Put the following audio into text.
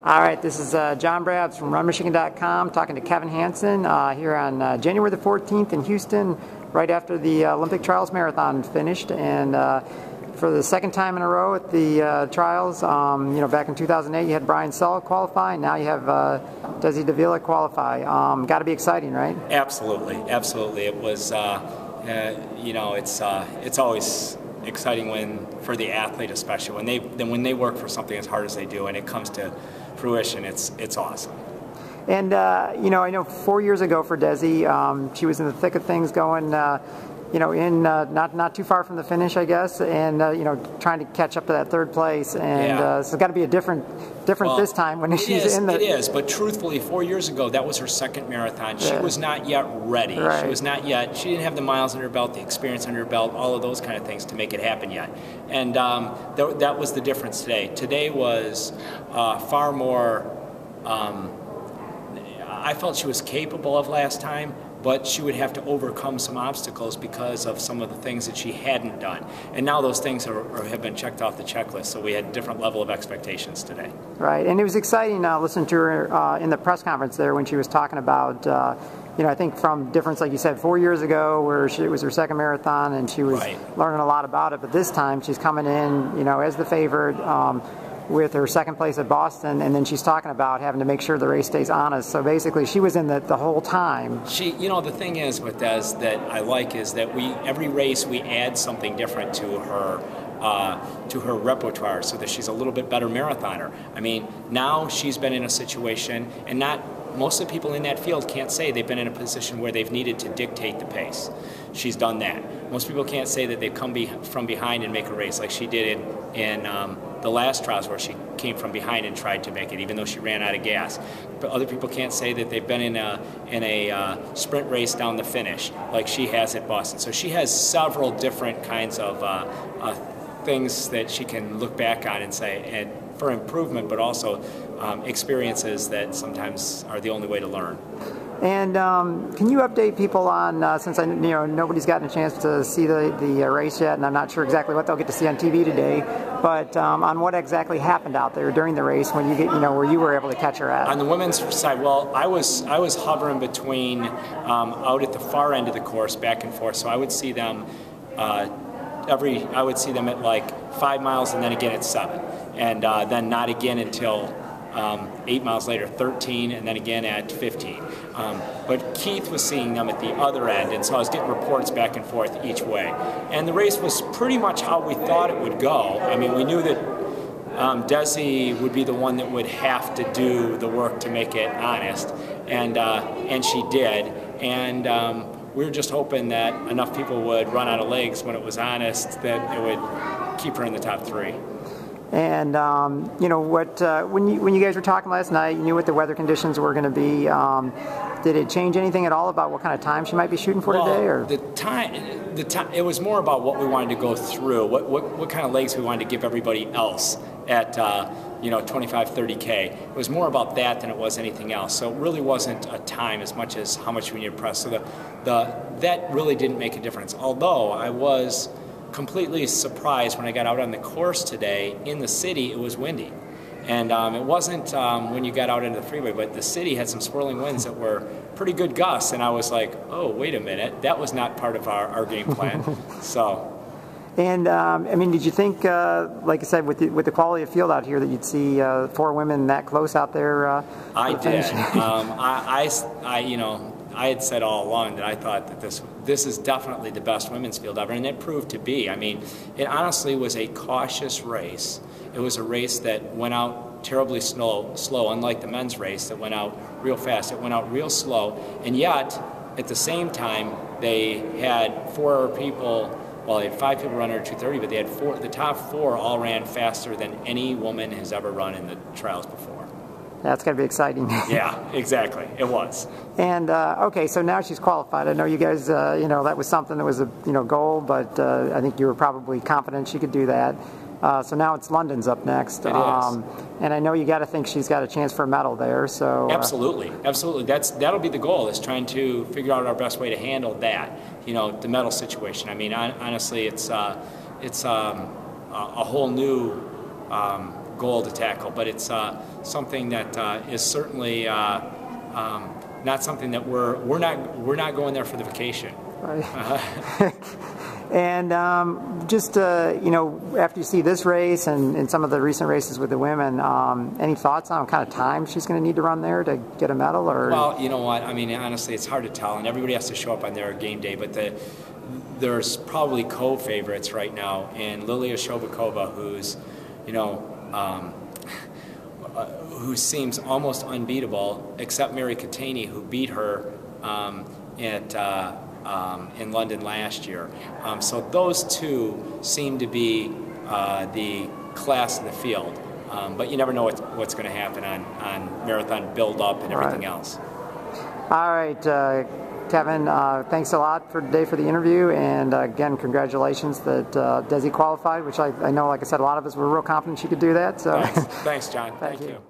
All right, this is John Brabs from RunMichigan.com talking to Kevin Hanson here on January the 14th in Houston, right after the Olympic Trials Marathon finished, and for the second time in a row at the trials. Back in 2008 you had Brian Sell qualify, now you have Desi Davila qualify. Got to be exciting, right? Absolutely, absolutely. It was, it's always exciting for the athlete, especially when they work for something as hard as they do, and it comes to fruition. It's awesome. And I know 4 years ago for Desi, she was in the thick of things, going not too far from the finish, I guess, and trying to catch up to that third place, and so it's got to be a different this time when she's in the. It is, but truthfully, 4 years ago that was her second marathon. She was not yet ready. Right. She was not yet. She didn't have the miles under her belt, the experience under her belt, all of those kind of things to make it happen yet. And that was the difference today. Today was far more. I felt she was capable of last time, but she would have to overcome some obstacles because of some of the things that she hadn't done. And now those things have been checked off the checklist, so we had a different level of expectations today. Right, and it was exciting listening to her in the press conference there when she was talking about, I think from difference, like you said, 4 years ago where it was her second marathon and she was learning a lot about it, but this time she's coming in, as the favorite, with her second place at Boston, and then she's talking about having to make sure the race stays honest. So basically, she was in the whole time. The thing is with Des that I like is that every race we add something different to her repertoire, so that she's a little bit better marathoner. I mean, now she's been in a situation, and most of the people in that field can't say they've been in a position where they've needed to dictate the pace. She's done that. Most people can't say that they've come from behind and make a race like she did in the last trials, where she came from behind and tried to make it, even though she ran out of gas. But other people can't say that they've been in a sprint race down the finish like she has at Boston. So she has several different kinds of things that she can look back on and say, and for improvement, but also experiences that sometimes are the only way to learn. And can you update people on, since nobody's gotten a chance to see the race yet, and I'm not sure exactly what they'll get to see on TV today, but on what exactly happened out there during the race when where you were able to catch her at? On the women's side, well, I was hovering between out at the far end of the course, back and forth, so I would see them I would see them at like 5 miles and then again at 7, and then not again until 8 miles later, 13, and then again at 15. But Keith was seeing them at the other end, and so I was getting reports back and forth each way. And the race was pretty much how we thought it would go. I mean, we knew that Desi would be the one that would have to do the work to make it honest, and she did. And we were just hoping that enough people would run out of legs when it was honest that it would keep her in the top 3. And when you guys were talking last night, you knew what the weather conditions were going to be. Did it change anything at all about what kind of time she might be shooting for today? Or the time, it was more about what we wanted to go through, what kind of legs we wanted to give everybody else at 25, 30K. It was more about that than it was anything else. So it really wasn't a time as much as how much we needed to press. So that really didn't make a difference. Although I was completely surprised when I got out on the course today. In the city, it was windy. And it wasn't when you got out into the freeway, but the city had some swirling winds that were pretty good gusts, and I was like, oh, wait a minute, that was not part of our game plan. So. And, did you think, like I said, with the quality of field out here, that you'd see 4 women that close out there? I did. I had said all along that I thought that this is definitely the best women's field ever, and it proved to be. I mean, it honestly was a cautious race. It was a race that went out terribly slow, unlike the men's race that went out real fast. It went out real slow, and yet, at the same time, they had 4 people. Well, they had 5 people run under 2:30, but they had 4. The top 4 all ran faster than any woman has ever run in the trials before. That's going to be exciting. Yeah, exactly. It was. And okay, so now she's qualified. I know you guys, that was something that was a goal, but I think you were probably confident she could do that. So now it's London's up next. It is. And I know you got to think she's got a chance for a medal there. So absolutely. That'll be the goal, is trying to figure out our best way to handle that. The medal situation. I mean, honestly, it's a whole new goal to tackle. But it's something that is certainly not something that we're not going there for the vacation. Right. And just you know, after you see this race and some of the recent races with the women, any thoughts on what kind of time she's going to need to run there to get a medal? Or well, you know what? I mean, honestly, it's hard to tell, and everybody has to show up on their game day. But there's probably co-favorites right now, and Lilia Shobakova, who's, you know, who seems almost unbeatable, except Mary Katani, who beat her in London last year. So those two seem to be the class in the field. But you never know what's going to happen on marathon build-up and everything else. All right, Kevin, thanks a lot for today for the interview. And again, congratulations that Desi qualified, which I know, like I said, a lot of us were real confident she could do that. So Thanks John. Thank you.